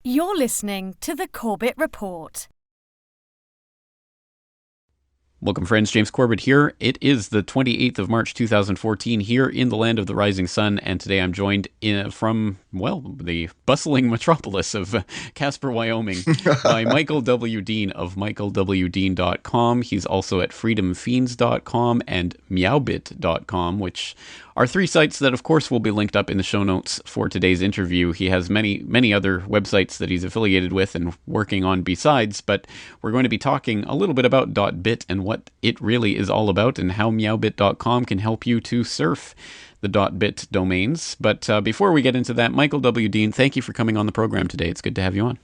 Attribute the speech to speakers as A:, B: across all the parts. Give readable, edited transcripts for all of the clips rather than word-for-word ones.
A: You're listening to the Corbett Report.
B: Welcome, friends. James Corbett here. It is the 28th of March, 2014, here in the land of the rising sun, and today I'm joined from the bustling metropolis of Casper, Wyoming, by Michael W. Dean of michaelwdean.com. He's also at freedomfiends.com and meowbit.com, which are three sites that, of course, will be linked up in the show notes for today's interview. He has many other websites that he's affiliated with and working on besides, but we're going to be talking a little bit about .bit and what it really is all about and how meowbit.com can help you to surf the .bit domains. But before we get into that, Michael W. Dean, thank you for coming on the program today. It's good to have you on.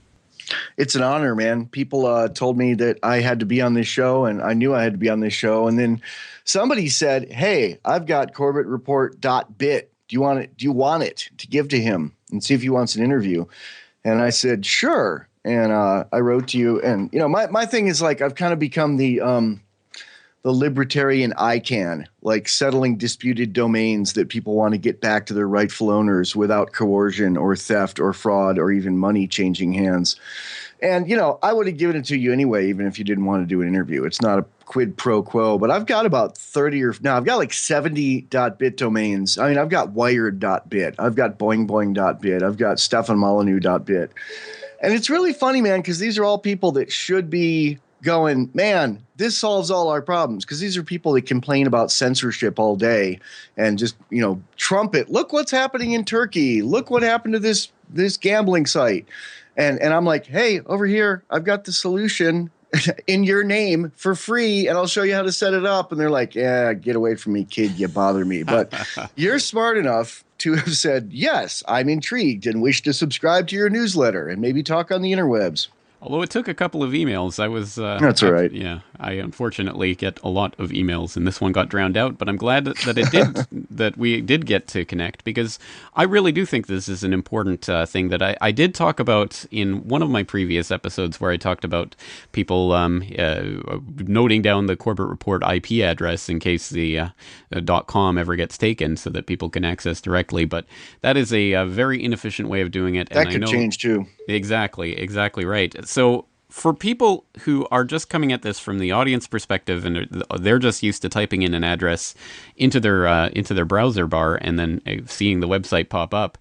C: It's an honor, man. People told me that I had to be on this show, and I knew I had to be on this show. And then somebody said, "Hey, I've got CorbettReport.bit. Do you want it to give to him and see if he wants an interview?" And I said, "Sure." And I wrote to you. And my thing is, like, I've kind of become the libertarian ICANN, like settling disputed domains that people want to get back to their rightful owners without coercion or theft or fraud or even money changing hands. And, I would have given it to you anyway, even if you didn't want to do an interview. It's not a quid pro quo, but I've got about 30 I've got like 70 .bit domains. I mean, I've got wired.bit. I've got boingboing.bit. I've got stefanmolyneux.bit. And it's really funny, man, because these are all people that should be going, man, this solves all our problems, because these are people that complain about censorship all day and just, trumpet, look what's happening in Turkey. Look what happened to this gambling site. And I'm like, hey, over here, I've got the solution in your name for free, and I'll show you how to set it up. And they're like, yeah, get away from me, kid. You bother me. But you're smart enough to have said, yes, I'm intrigued and wish to subscribe to your newsletter and maybe talk on the interwebs.
B: Although it took a couple of emails,
C: That's all right.
B: Yeah, I unfortunately get a lot of emails, and this one got drowned out. But I'm glad that it did, that we did get to connect, because I really do think this is an important thing that I did talk about in one of my previous episodes, where I talked about people noting down the Corbett Report IP address in case the .com ever gets taken, so that people can access directly. But that is a very inefficient way of doing it.
C: That could change too.
B: Exactly right. So for people who are just coming at this from the audience perspective, and they're just used to typing in an address into their browser bar and then seeing the website pop up,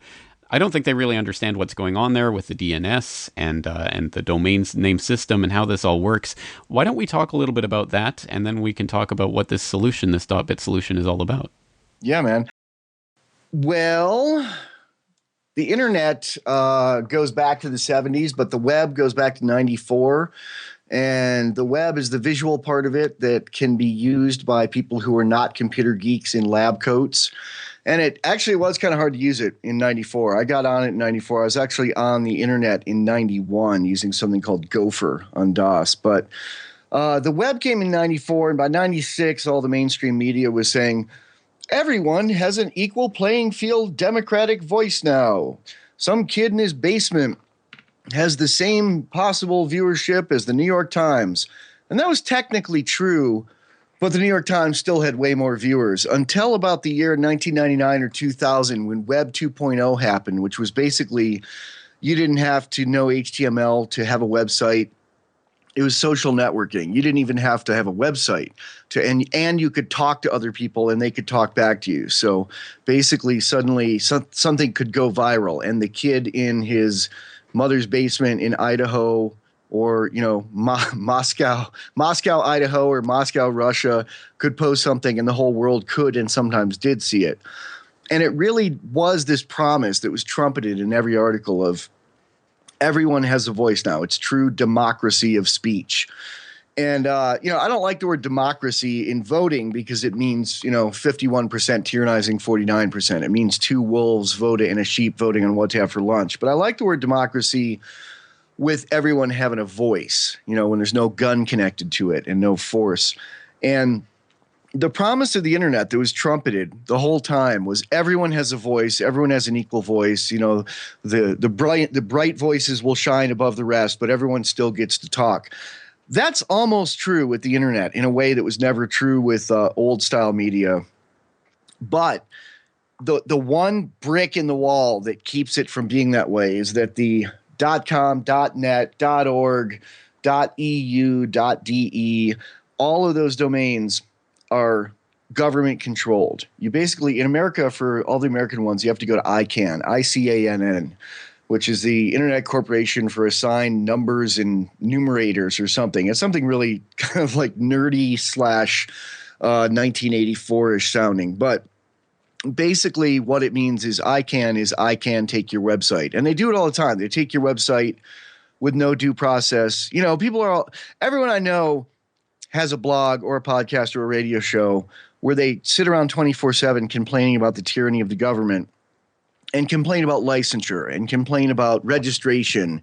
B: I don't think they really understand what's going on there with the DNS and the domain name system and how this all works. Why don't we talk a little bit about that, and then we can talk about what this .bit solution is all about?
C: Yeah, man. Well, the internet goes back to the 70s, but the web goes back to 94. And the web is the visual part of it that can be used by people who are not computer geeks in lab coats. And it actually was kind of hard to use it in 94. I got on it in 94. I was actually on the internet in 91 using something called Gopher on DOS. But the web came in 94, and by 96, all the mainstream media was saying, everyone has an equal playing field democratic voice now. Some kid in his basement has the same possible viewership as the New York Times. And that was technically true, but the New York Times still had way more viewers until about the year 1999 or 2000, when Web 2.0 happened, which was basically you didn't have to know HTML to have a website. It was social networking. You didn't even have to have a website and you could talk to other people and they could talk back to you. So basically, suddenly something could go viral, and the kid in his mother's basement in Idaho, or Moscow, Idaho, or Moscow, Russia, could post something, and the whole world could and sometimes did see it. And it really was this promise that was trumpeted in every article of, everyone has a voice now. It's true democracy of speech. And, I don't like the word democracy in voting, because it means, 51% tyrannizing 49%. It means two wolves voting and a sheep voting on what to have for lunch. But I like the word democracy with everyone having a voice, when there's no gun connected to it and no force. And the promise of the internet that was trumpeted the whole time was everyone has a voice, everyone has an equal voice. The bright voices will shine above the rest, but everyone still gets to talk. That's almost true with the internet in a way that was never true with old style media. But the one brick in the wall that keeps it from being that way is that the .com, .net, .org, .eu, .de. All of those domains are government controlled. You basically, in America, for all the American ones, you have to go to ICANN, ICANN, which is the Internet Corporation for Assigned Numbers and Numerators or something. It's something really kind of like nerdy / 1984-ish sounding. But basically what it means is I can take your website. And they do it all the time. They take your website with no due process. You know, everyone I know has a blog or a podcast or a radio show where they sit around 24/7 complaining about the tyranny of the government and complain about licensure and complain about registration.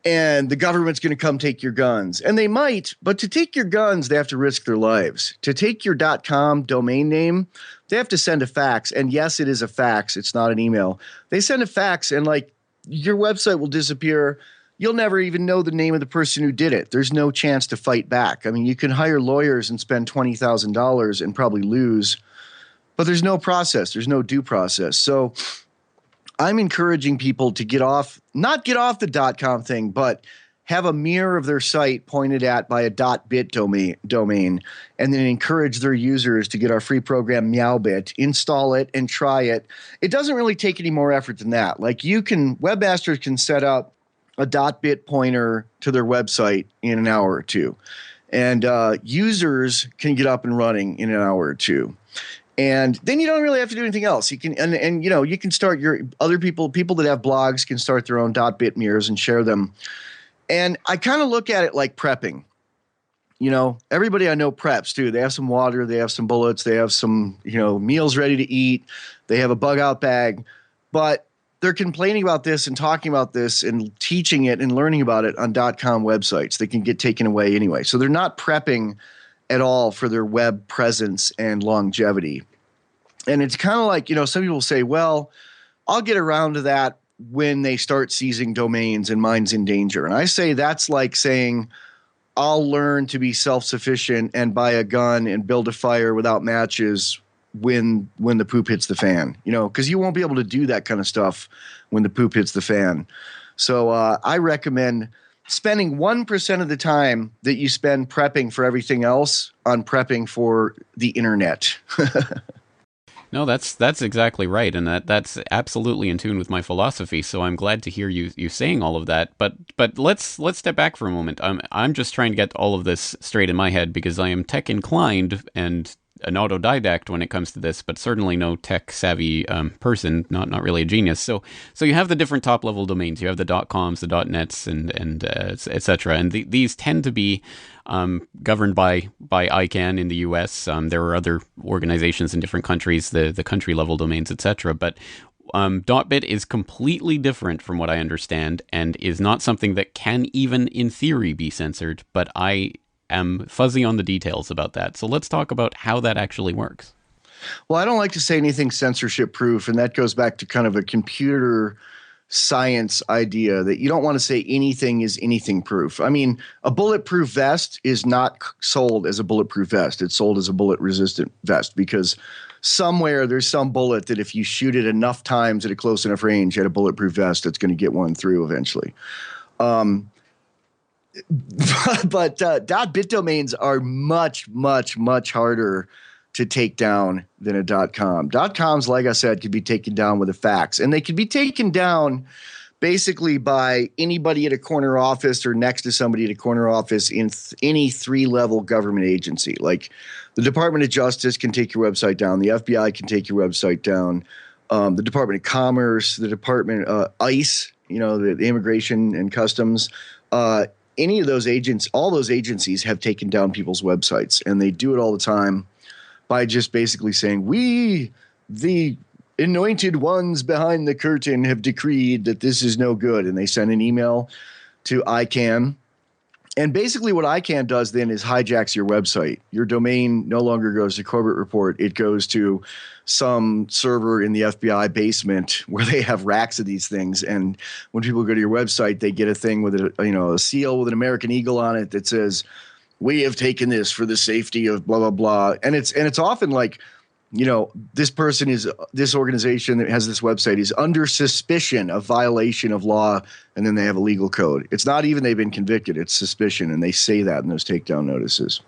C: And the government's going to come take your guns. And they might, but to take your guns, they have to risk their lives. To take your .com domain name, they have to send a fax. And yes, it is a fax. It's not an email. They send a fax and like your website will disappear. You'll never even know the name of the person who did it. There's no chance to fight back. I mean, you can hire lawyers and spend $20,000 and probably lose, but there's no process. There's no due process. So I'm encouraging people to not get off the .com thing, but have a mirror of their site pointed at by a .bit domain, and then encourage their users to get our free program Meowbit, install it, and try it. It doesn't really take any more effort than that. Like webmasters can set up a .bit pointer to their website in an hour or two, and users can get up and running in an hour or two. And then you don't really have to do anything else. You can and you know, you can start your other people that have blogs can start their own .bit mirrors and share them. And I kind of look at it like prepping. You know, everybody I know preps too. They have some water, they have some bullets, they have some, you know, meals ready to eat. They have a bug out bag, but they're complaining about this and talking about this and teaching it and learning about it on .com websites. They can get taken away anyway. So they're not prepping at all for their web presence and longevity. And it's kind of like, you know, some people say, well, I'll get around to that when they start seizing domains and mine's in danger. And I say that's like saying I'll learn to be self-sufficient and buy a gun and build a fire without matches when the poop hits the fan, you know, because you won't be able to do that kind of stuff when the poop hits the fan. So I recommend spending 1% of the time that you spend prepping for everything else on prepping for the internet.
B: No, that's exactly right, and that's absolutely in tune with my philosophy. So I'm glad to hear you saying all of that. But let's step back for a moment. I'm just trying to get all of this straight in my head because I am tech inclined and an autodidact when it comes to this, but certainly no tech savvy person, not really a genius. So you have the different top level domains. You have the .coms, the .nets, and etc. And these tend to be governed by ICANN in the U.S. There are other organizations in different countries, the country level domains, etc. But .bit is completely different from what I understand, and is not something that can even in theory be censored. But I am fuzzy on the details about that. So let's talk about how that actually works.
C: Well, I don't like to say anything censorship proof, and that goes back to kind of a computer science idea that you don't want to say anything is anything proof. I mean, a bulletproof vest is not sold as a bulletproof vest. It's sold as a bullet resistant vest because somewhere there's some bullet that if you shoot it enough times at a close enough range at a bulletproof vest, it's going to get one through eventually. But .bit domains are much, much, much harder to take down than a .com. .coms, like I said, could be taken down with a fax. And they could be taken down basically by anybody at a corner office or next to somebody at a corner office in any three-level government agency. Like the Department of Justice can take your website down. The FBI can take your website down. The Department of Commerce, the Department ICE, you know, the Immigration and Customs, any of those agents, all those agencies have taken down people's websites, and they do it all the time by just basically saying, we, the anointed ones behind the curtain, have decreed that this is no good. And they send an email to ICANN. And basically what ICANN does then is hijacks your website. Your domain no longer goes to Corbett Report. It goes to some server in the FBI basement where they have racks of these things. And when people go to your website, they get a thing with a seal with an American eagle on it that says, we have taken this for the safety of blah, blah, blah. And it's often like this organization that has this website is under suspicion of violation of law, and then they have a legal code. It's not even they've been convicted, it's suspicion, and they say that in those takedown notices.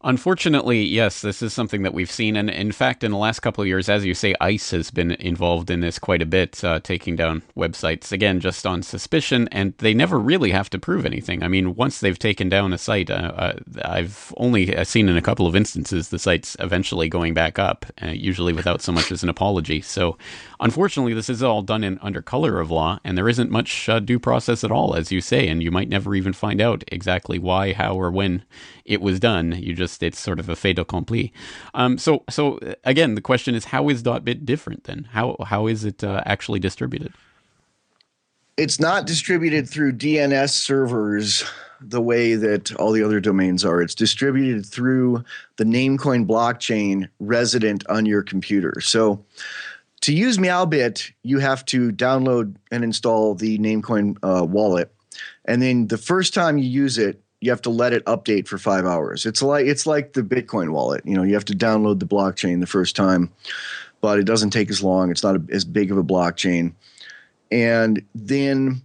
B: Unfortunately, yes, this is something that we've seen. And in fact, in the last couple of years, as you say, ICE has been involved in this quite a bit, taking down websites, again, just on suspicion. And they never really have to prove anything. I mean, once they've taken down a site, I've only seen in a couple of instances the sites eventually going back up, usually without so much as an apology. So unfortunately, this is all done under color of law, and there isn't much due process at all, as you say. And you might never even find out exactly why, how, or when it was done. It's sort of a fait accompli. So again, the question is, how is .bit different then? How is it actually distributed?
C: It's not distributed through DNS servers the way that all the other domains are. It's distributed through the Namecoin blockchain resident on your computer. So to use Meowbit, you have to download and install the Namecoin wallet. And then the first time you use it, you have to let it update for 5 hours. It's like the Bitcoin wallet. You have to download the blockchain the first time, but it doesn't take as long. It's not as big of a blockchain. And then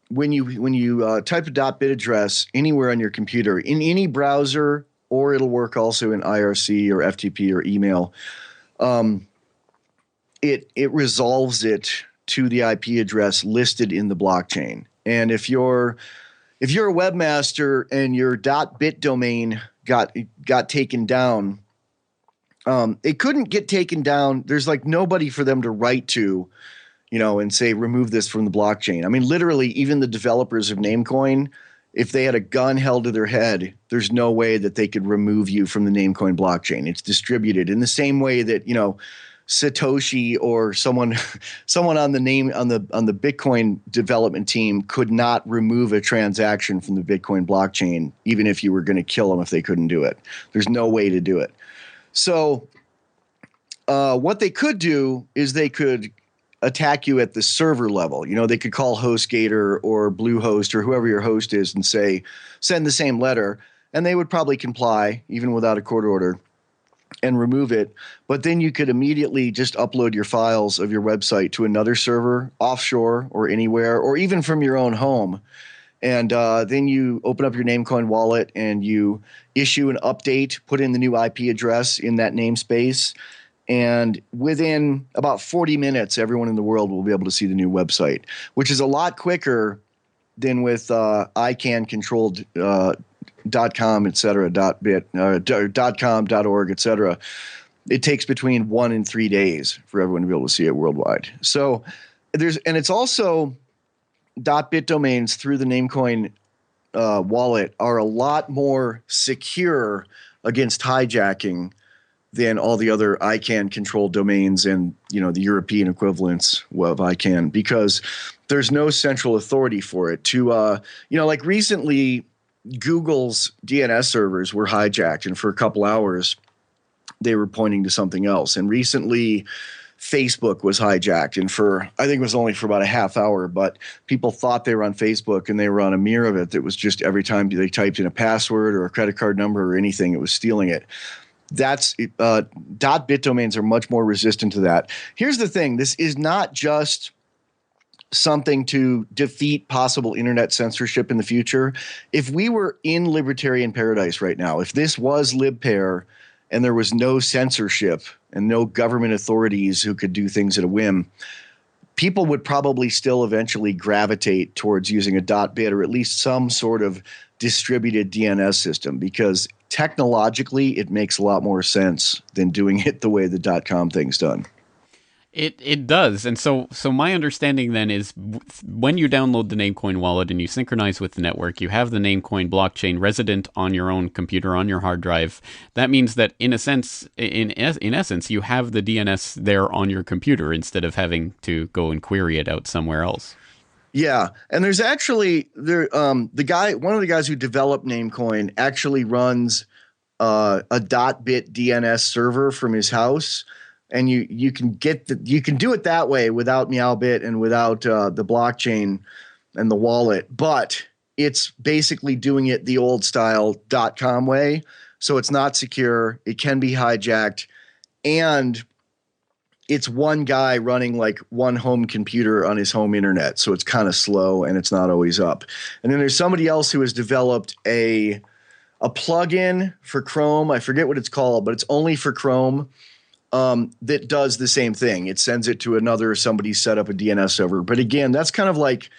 C: when you type a .bit address anywhere on your computer, in any browser, or it'll work also in IRC or FTP or email, it resolves it to the IP address listed in the blockchain. And if you're a webmaster and your .bit domain got taken down, it couldn't get taken down. There's like nobody for them to write to, and say, remove this from the blockchain. I mean, literally, even the developers of Namecoin, if they had a gun held to their head, there's no way that they could remove you from the Namecoin blockchain. It's distributed in the same way that, Satoshi or someone on the Bitcoin development team could not remove a transaction from the Bitcoin blockchain, even if you were going to kill them if they couldn't do it. There's no way to do it. So what they could do is they could attack you at the server level. They could call HostGator or Bluehost or whoever your host is and say, send the same letter, and they would probably comply even without a court order and remove it. But then you could immediately just upload your files of your website to another server offshore or anywhere, or even from your own home. And then you open up your Namecoin wallet and you issue an update, put in the new IP address in that namespace. And within about 40 minutes, everyone in the world will be able to see the new website, which is a lot quicker than with ICANN controlled .com, et cetera, .bit, .com, .org, et cetera. It takes between 1 and 3 days for everyone to be able to see it worldwide. So it's also .bit domains through the Namecoin wallet are a lot more secure against hijacking than all the other ICANN controlled domains and, the European equivalents of ICANN, because there's no central authority for it to, like recently Google's DNS servers were hijacked, and for a couple hours they were pointing to something else. And recently Facebook was hijacked, and I think it was only for about a half hour, but people thought they were on Facebook and they were on a mirror of it that was just every time they typed in a password or a credit card number or anything, it was stealing it. That's .bit domains are much more resistant to that. Here's the thing. This is not just something to defeat possible internet censorship in the future. If we were in libertarian paradise right now, if this was libpair and there was no censorship and no government authorities who could do things at a whim, people would probably still eventually gravitate towards using a .bit or at least some sort of distributed DNS system, because technologically it makes a lot more sense than doing it the way the .com thing's done.
B: It does. And so my understanding then is when you download the Namecoin wallet and you synchronize with the network, you have the Namecoin blockchain resident on your own computer, on your hard drive. That means that in essence, you have the DNS there on your computer instead of having to go and query it out somewhere else.
C: Yeah, and there's actually one of the guys who developed Namecoin actually runs a .bit DNS server from his house. And you can do it that way without Meowbit and without the blockchain and the wallet, but it's basically doing it the old style .com way, So it's not secure. It can be hijacked. And it's one guy running like one home computer on his home internet. So it's kind of slow and it's not always up. And then there's somebody else who has developed a plugin for Chrome. I forget what it's called, but it's only for Chrome. That does the same thing. It sends it to another, somebody set up a DNS server. But again, that's kind of like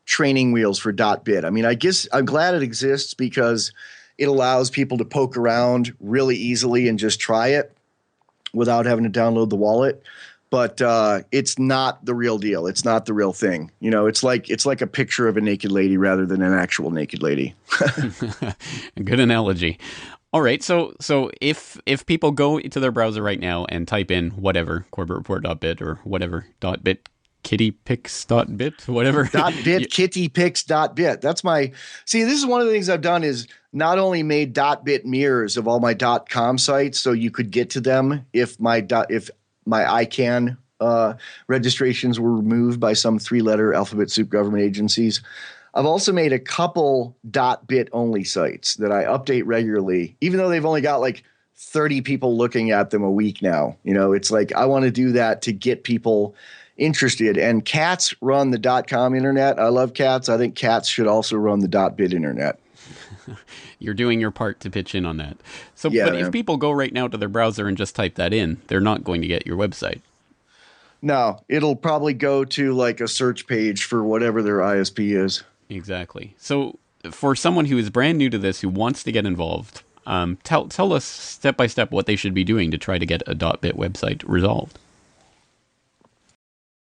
C: training wheels for .bit. I mean, I guess I'm glad it exists because it allows people to poke around really easily and just try it without having to download the wallet. But it's not the real deal. It's not the real thing. You know, it's like a picture of a naked lady rather than an actual naked lady.
B: Good analogy. All right, so if people go to their browser right now and type in whatever, corbettreport.bit or whatever, .bit, kittypics.bit, whatever.
C: .bit, kittypics.bit. That's my – see, this is one of the things I've done is not only made .bit mirrors of all my .com sites so you could get to them if my ICANN registrations were removed by some three-letter alphabet soup government agencies. I've also made a couple .bit only sites that I update regularly, even though they've only got like 30 people looking at them a week now. You know, it's like I want to do that to get people interested. And cats run the .com internet. I love cats. I think cats should also run the .bit internet.
B: You're doing your part to pitch in on that. So,
C: yeah,
B: but
C: man.
B: If people go right now to their browser and just type that in, they're not going to get your website.
C: No, it'll probably go to like a search page for whatever their ISP is.
B: Exactly. So for someone who is brand new to this, who wants to get involved, tell us step by step what they should be doing to try to get a .bit website resolved.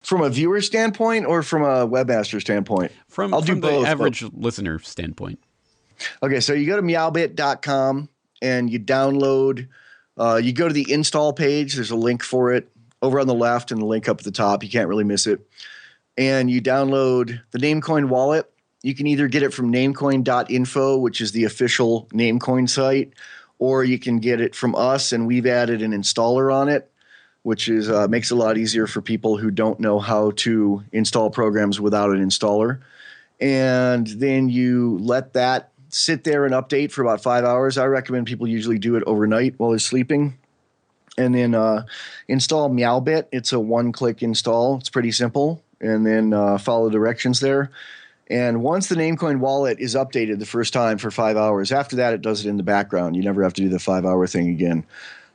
C: From a viewer standpoint or from a webmaster standpoint?
B: From
C: the
B: both, average listener standpoint.
C: Okay, so you go to meowbit.com and you download, you go to the install page. There's a link for it over on the left and the link up at the top. You can't really miss it. And you download the Namecoin wallet. You can either get it from namecoin.info, which is the official Namecoin site, or you can get it from us, and we've added an installer on it, which is makes it a lot easier for people who don't know how to install programs without an installer. And then you let that sit there and update for about 5 hours. I recommend people usually do it overnight while they're sleeping. And then install Meowbit. It's a one-click install. It's pretty simple. And then follow directions there. And once the Namecoin wallet is updated the first time for 5 hours, after that it does it in the background. You never have to do the 5-hour thing again.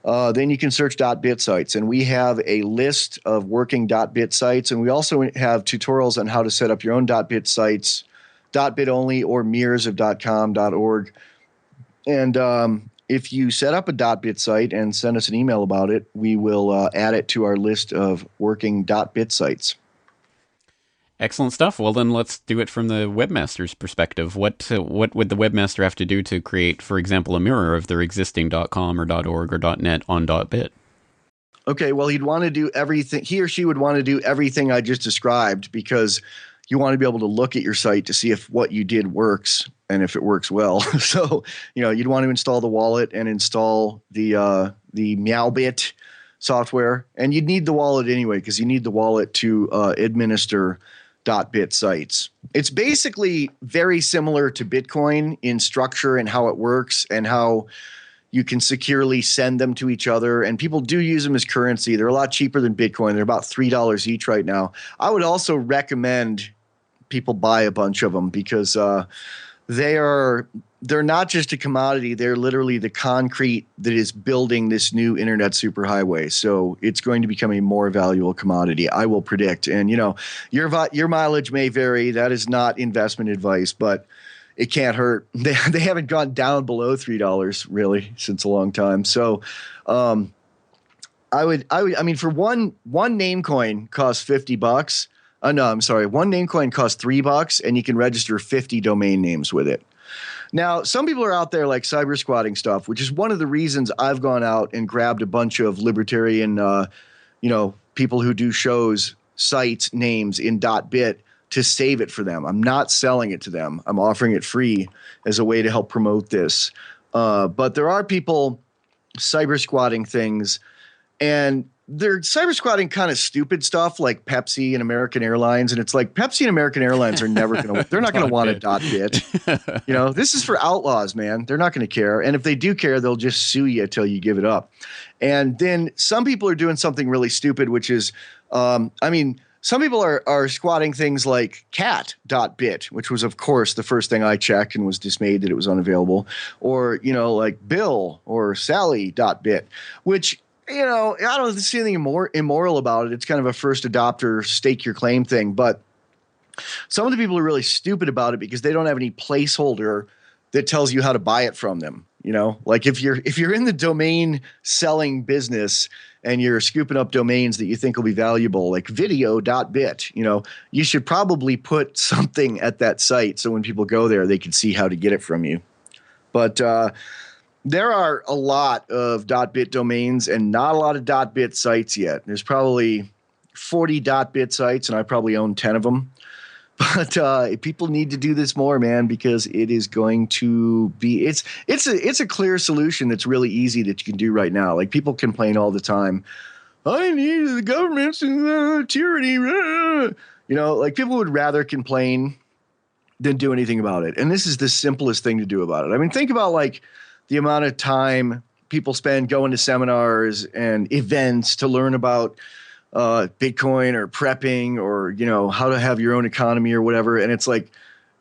C: Then you can search .bit sites. And we have a list of working .bit sites. And we also have tutorials on how to set up your own .bit sites, .bit only or mirrors of .com, .org. And if you set up a .bit site and send us an email about it, we will add it to our list of working .bit sites.
B: Excellent stuff. Well, then let's do it from the webmaster's perspective. What would the webmaster have to do to create, for example, a mirror of their existing .com or .org or .net on .bit?
C: Okay, well, he'd want to do everything. He or she would want to do everything I just described because you want to be able to look at your site to see if what you did works and if it works well. So, you'd want to install the wallet and install the Meowbit software. And you'd need the wallet anyway because you need the wallet to administer .bit sites. It's basically very similar to Bitcoin in structure and how it works and how you can securely send them to each other. And people do use them as currency. They're a lot cheaper than Bitcoin. They're about $3 each right now. I would also recommend people buy a bunch of them because they're not just a commodity. They're literally the concrete that is building this new internet superhighway. So it's going to become a more valuable commodity, I will predict. And, your mileage may vary. That is not investment advice, but it can't hurt. They haven't gone down below $3 really since a long time. So I mean, for one Namecoin costs $50. No, I'm sorry. One Namecoin costs $3 and you can register 50 domain names with it. Now, some people are out there like cyber squatting stuff, which is one of the reasons I've gone out and grabbed a bunch of libertarian, people who do shows, sites, names in .bit to save it for them. I'm not selling it to them. I'm offering it free as a way to help promote this. But there are people cyber squatting things. And they're cyber squatting kind of stupid stuff like Pepsi and American Airlines. And it's like Pepsi and American Airlines are never going to, they're not going to want a .bit. This is for outlaws, man. They're not going to care. And if they do care, they'll just sue you until you give it up. And then some people are doing something really stupid, which is, some people are squatting things like cat.bit, which was, of course, the first thing I checked and was dismayed that it was unavailable. Or, like Bill or Sally.bit, which, I don't see anything more immoral about it. It's kind of a first adopter, stake your claim thing. But some of the people are really stupid about it because they don't have any placeholder that tells you how to buy it from them. Like if you're in the domain selling business and you're scooping up domains that you think will be valuable, like video.bit, you should probably put something at that site so when people go there, they can see how to get it from you. But there are a lot of .bit domains and not a lot of .bit sites yet. There's probably 40 .bit sites, and I probably own 10 of them. But people need to do this more, man, because it is going to be it's a clear solution that's really easy that you can do right now. Like people complain all the time, I need the government's tyranny. Like people would rather complain than do anything about it. And this is the simplest thing to do about it. I mean, think about like the amount of time people spend going to seminars and events to learn about Bitcoin or prepping or, how to have your own economy or whatever. And it's like,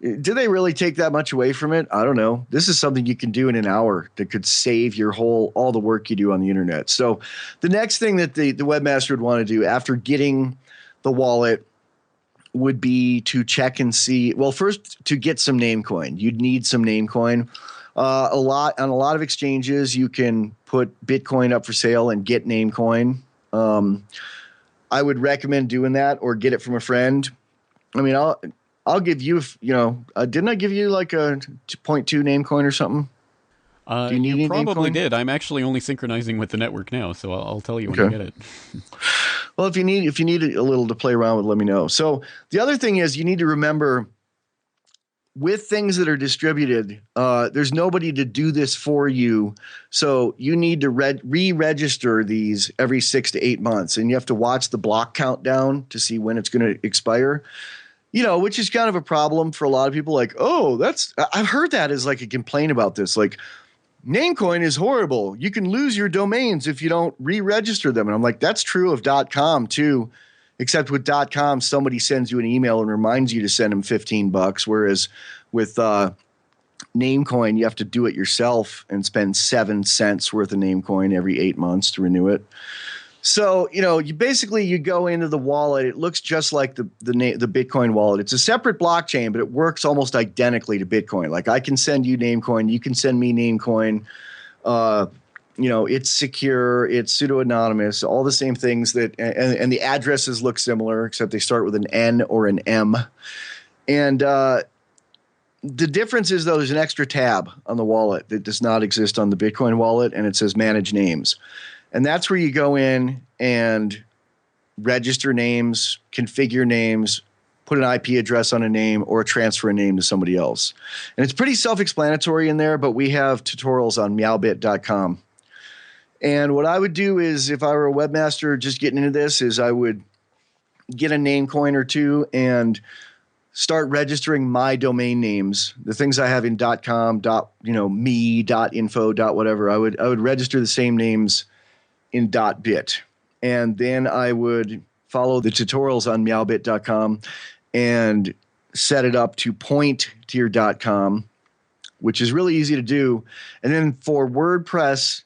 C: do they really take that much away from it? I don't know. This is something you can do in an hour that could save all the work you do on the internet. So the next thing that the webmaster would want to do after getting the wallet would be to check and see, well, first to get some Namecoin. You'd need some Namecoin. On a lot of exchanges, you can put Bitcoin up for sale and get Namecoin. I would recommend doing that or get it from a friend. I mean, I'll give you, didn't I give you like a 0.2 Namecoin or something?
B: Do you probably did. I'm actually only synchronizing with the network now, so I'll tell you when I get it.
C: Well, if you need a little to play around with, let me know. So the other thing is you need to remember, with things that are distributed, there's nobody to do this for you. So you need to re-register these every 6 to 8 months. And you have to watch the block countdown to see when it's going to expire, which is kind of a problem for a lot of people. Like, I've heard that as like a complaint about this. Like, Namecoin is horrible. You can lose your domains if you don't re-register them. And I'm like, that's true of .com too. Except with .com, somebody sends you an email and reminds you to send them $15. Whereas with Namecoin, you have to do it yourself and spend 7 cents worth of Namecoin every 8 months to renew it. So, you go into the wallet. It looks just like the Bitcoin wallet. It's a separate blockchain, but it works almost identically to Bitcoin. Like I can send you Namecoin. You can send me Namecoin. It's secure, it's pseudo-anonymous, all the same things and the addresses look similar, except they start with an N or an M. And the difference is, though, there's an extra tab on the wallet that does not exist on the Bitcoin wallet, and it says Manage Names. And that's where you go in and register names, configure names, put an IP address on a name, or transfer a name to somebody else. And it's pretty self-explanatory in there, but we have tutorials on meowbit.com. And what I would do is, if I were a webmaster just getting into this, is I would get a Namecoin or two and start registering my domain names, the things I have in .com, me, .info, whatever. I would register the same names in .bit. And then I would follow the tutorials on meowbit.com and set it up to point to your .com, which is really easy to do. And then for WordPress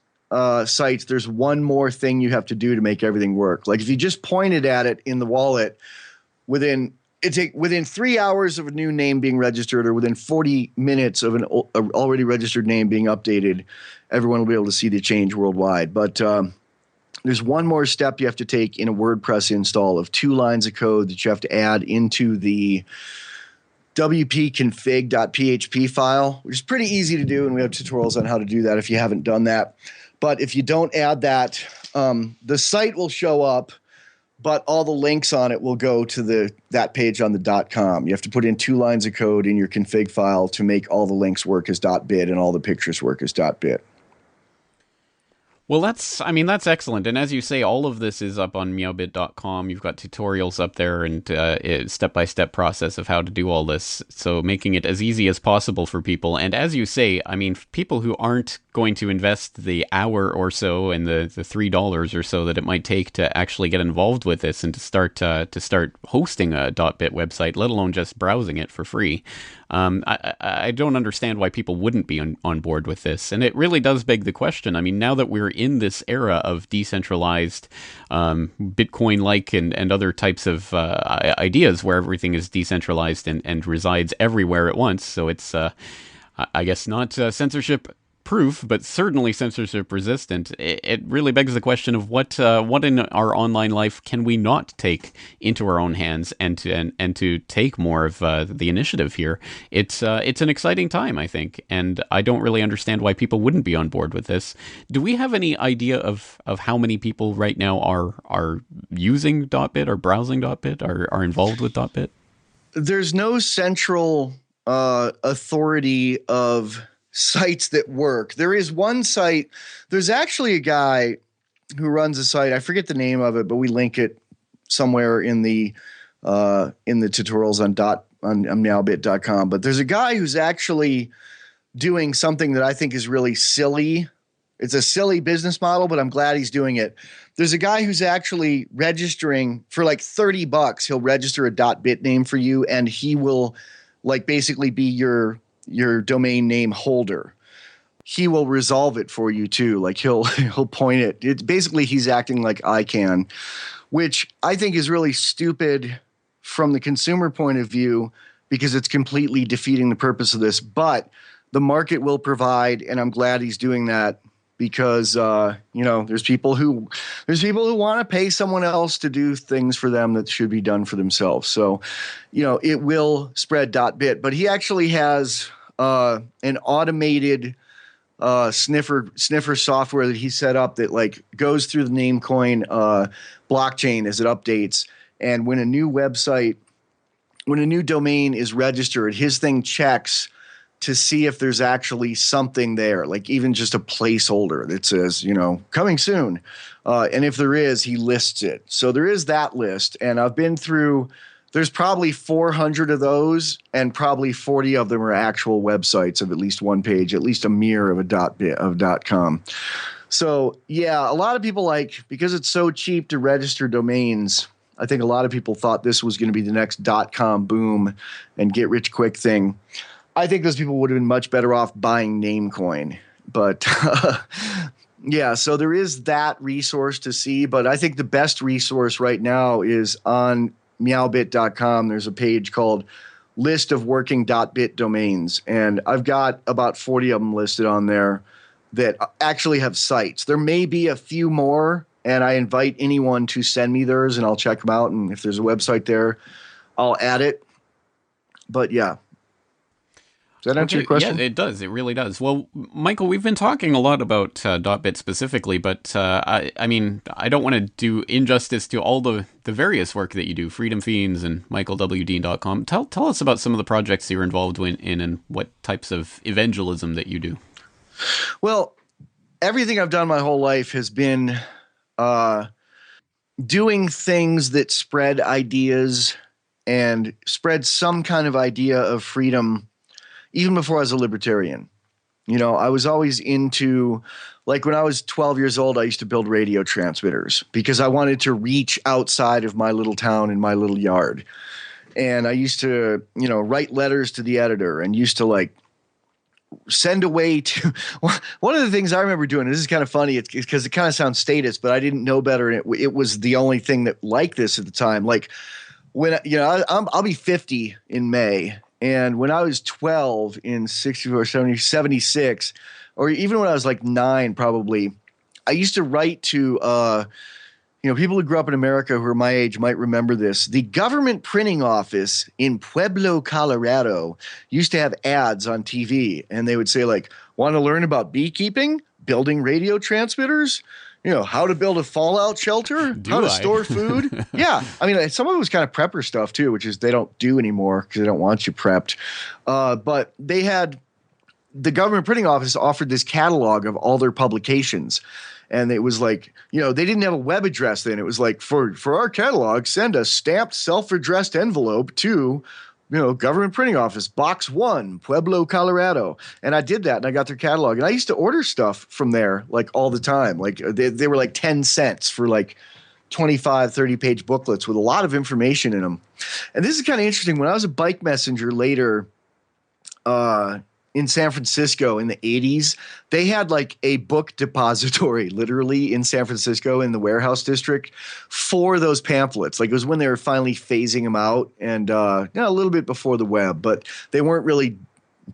C: sites, there's one more thing you have to do to make everything work. Like if you just pointed at it in the wallet, within 3 hours of a new name being registered, or within 40 minutes of an already registered name being updated, everyone will be able to see the change worldwide. But there's one more step you have to take in a WordPress install of 2 lines of code that you have to add into the wp-config.php file, which is pretty easy to do, and we have tutorials on how to do that if you haven't done that. But if you don't add that, the site will show up, but all the links on it will go to that page on the .com. You have to put in 2 lines of code in your config file to make all the links work as .bit and all the pictures work as .bit.
B: Well, that's excellent. And as you say, all of this is up on meowbit.com. You've got tutorials up there and step-by-step process of how to do all this. So making it as easy as possible for people. And as you say, I mean, people who aren't going to invest the hour or so and the $3 or so that it might take to actually get involved with this and to start hosting a .bit website, let alone just browsing it for free. I don't understand why people wouldn't be on board with this. And it really does beg the question. I mean, now that we're in this era of decentralized, Bitcoin-like and other types of ideas where everything is decentralized and resides everywhere at once, so it's, I guess, not censorship proof, but certainly censorship resistant. It really begs the question of what in our online life can we not take into our own hands and to take more of the initiative here. It's an exciting time, I think, and I don't really understand why people wouldn't be on board with this. Do we have any idea of how many people right now are using .bit or browsing .bit, are involved with .bit?
C: There's no central authority of sites that work. There is one site. There's actually a guy who runs a site. I forget the name of it, but we link it somewhere in the tutorials on meowbit.com. But there's a guy who's actually doing something that I think is really silly. It's a silly business model, but I'm glad he's doing it. There's a guy who's actually registering for like $30. He'll register a .bit name for you, and he will like basically be your domain name holder. He will resolve it for you too. Like he'll point it. It's basically he's acting like ICANN, which I think is really stupid from the consumer point of view because it's completely defeating the purpose of this. But the market will provide, and I'm glad he's doing that because there's people who want to pay someone else to do things for them that should be done for themselves. So, it will spread .bit, but he actually has an automated sniffer software that he set up that like goes through the Namecoin blockchain as it updates. And when a new domain is registered, his thing checks to see if there's actually something there, like even just a placeholder that says, coming soon. And if there is, he lists it. So there is that list. And I've been through, there's probably 400 of those, and probably 40 of them are actual websites of at least one page, at least a mirror of a .com. So yeah, a lot of people because it's so cheap to register domains, I think a lot of people thought this was going to be the next .com boom and get rich quick thing. I think those people would have been much better off buying Namecoin. But yeah, so there is that resource to see. But I think the best resource right now is on meowbit.com. There's a page called List of Working .bit Domains. And I've got about 40 of them listed on there that actually have sites. There may be a few more, and I invite anyone to send me theirs, and I'll check them out. And if there's a website there, I'll add it. But yeah. Does that answer your question?
B: Yeah, it does. It really does. Well, Michael, we've been talking a lot about .bit specifically, but I mean, I don't want to do injustice to all the various work that you do, Freedom Fiends and michaelwd.com. Tell us about some of the projects you're involved in and what types of evangelism that you do.
C: Well, everything I've done my whole life has been doing things that spread ideas and spread some kind of idea of freedom. Even before I was a libertarian, I was always into, like when I was 12 years old, I used to build radio transmitters because I wanted to reach outside of my little town and my little yard. And I used to, write letters to the editor and used to send away to one of the things I remember doing. This is kind of funny. It's because it kind of sounds statist, but I didn't know better. And it was the only thing that like this at the time. Like when, I'll be 50 in May. And when I was 12 in 64, 70, 76, or even when I was like 9, probably, I used to write to, people who grew up in America who are my age might remember this. The government printing office in Pueblo, Colorado used to have ads on TV, and they would say want to learn about beekeeping, building radio transmitters? How to build a fallout shelter, store food. Yeah. I mean, some of it was kind of prepper stuff too, which is they don't do anymore because they don't want you prepped. But they had the government printing office offered this catalog of all their publications. And it was like, they didn't have a web address then. It was like, for our catalog, send a stamped self-addressed envelope to, Government Printing Office, Box 1, Pueblo, Colorado. And I did that, and I got their catalog. And I used to order stuff from there, like, all the time. Like, they were like 10 cents for like 25, 30-page booklets with a lot of information in them. And this is kind of interesting. When I was a bike messenger later in San Francisco in the 80s, they had like a book depository literally in San Francisco in the warehouse district for those pamphlets. Like, it was when they were finally phasing them out, and a little bit before the web, but they weren't really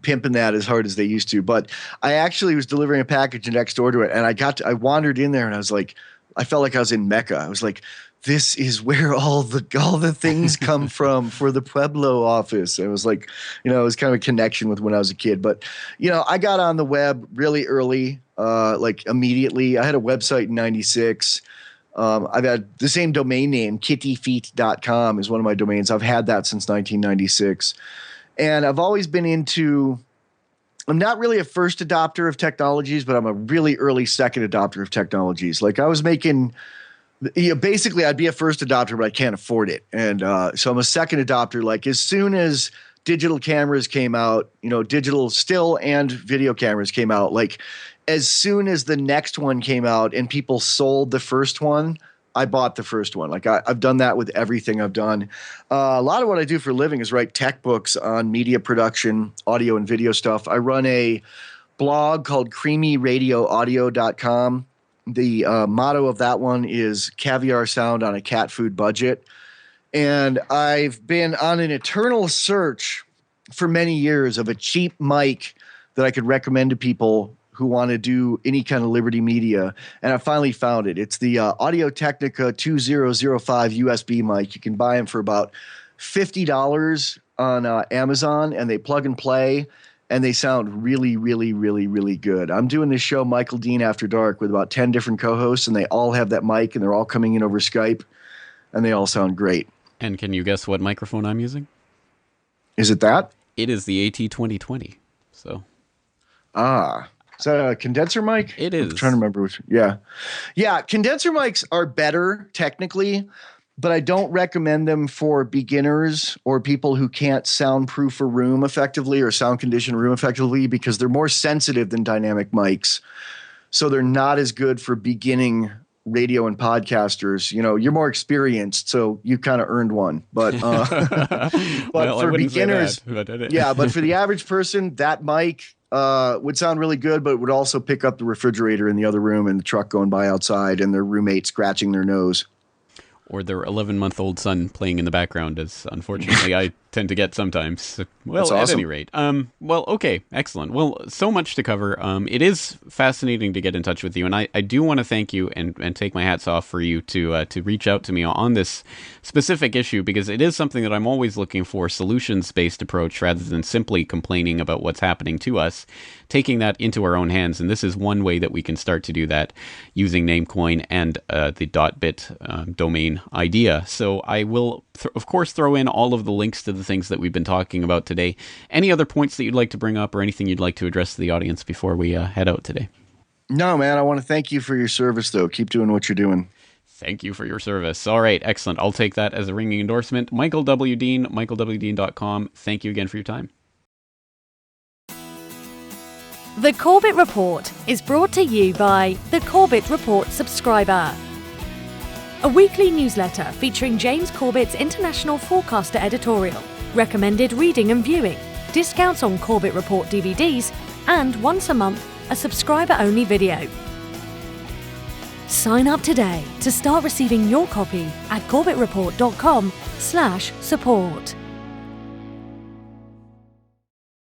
C: pimping that as hard as they used to. But I actually was delivering a package next door to it, and I wandered in there, and I was like, I felt like I was in Mecca. I was like, this is where all the things come from for the Pueblo office. It was like, it was kind of a connection with when I was a kid. But, I got on the web really early, like immediately. I had a website in 96. I've had the same domain name, kittyfeet.com is one of my domains. I've had that since 1996. And I've always been I'm not really a first adopter of technologies, but I'm a really early second adopter of technologies. Like, I was making – basically, I'd be a first adopter, but I can't afford it. And so I'm a second adopter. Like, as soon as digital cameras came out, digital still and video cameras came out, like, as soon as the next one came out and people sold the first one, I bought the first one. Like, I've done that with everything I've done. A lot of what I do for a living is write tech books on media production, audio and video stuff. I run a blog called creamyradioaudio.com. The motto of that one is caviar sound on a cat food budget. And I've been on an eternal search for many years of a cheap mic that I could recommend to people who want to do any kind of Liberty Media. And I finally found it. It's the Audio-Technica 2005 USB mic. You can buy them for about $50 on Amazon, and they plug and play. And they sound really, really, really, really good. I'm doing this show, Michael Dean After Dark, with about 10 different co-hosts, and they all have that mic, and they're all coming in over Skype, and they all sound great.
B: And can you guess what microphone I'm using?
C: Is it that?
B: It is the AT2020. So.
C: Is that a condenser mic?
B: It is.
C: I'm trying to remember which. Yeah. Yeah, condenser mics are better technically, but I don't recommend them for beginners or people who can't soundproof a room effectively or sound condition a room effectively, because they're more sensitive than dynamic mics. So they're not as good for beginning radio and podcasters. You're more experienced, so you kind of earned one. But
B: well,
C: for beginners, but for the average person, that mic would sound really good, but it would also pick up the refrigerator in the other room and the truck going by outside and their roommate scratching their nose.
B: Or their 11-month-old son playing in the background, as unfortunately I tend to get sometimes. Well,
C: awesome.
B: At any rate. Well, okay, excellent. Well, so much to cover. It is fascinating to get in touch with you, and I do want to thank you and take my hats off for you to reach out to me on this specific issue, because it is something that I'm always looking for, solutions-based approach rather than simply complaining about what's happening to us, taking that into our own hands. And this is one way that we can start to do that using Namecoin and the .bit domain idea. So I will, of course, throw in all of the links to the things that we've been talking about today. Any other points that you'd like to bring up or anything you'd like to address to the audience before we head out today?
C: No, man, I want to thank you for your service, though. Keep doing what you're doing.
B: Thank you for your service. All right, excellent. I'll take that as a ringing endorsement. Michael W. Dean, michaelwdean.com. Thank you again for your time.
A: The Corbett Report is brought to you by the Corbett Report subscriber, a weekly newsletter featuring James Corbett's International Forecaster editorial, recommended reading and viewing, discounts on Corbett Report DVDs, and once a month, a subscriber-only video. Sign up today to start receiving your copy at corbettreport.com/support.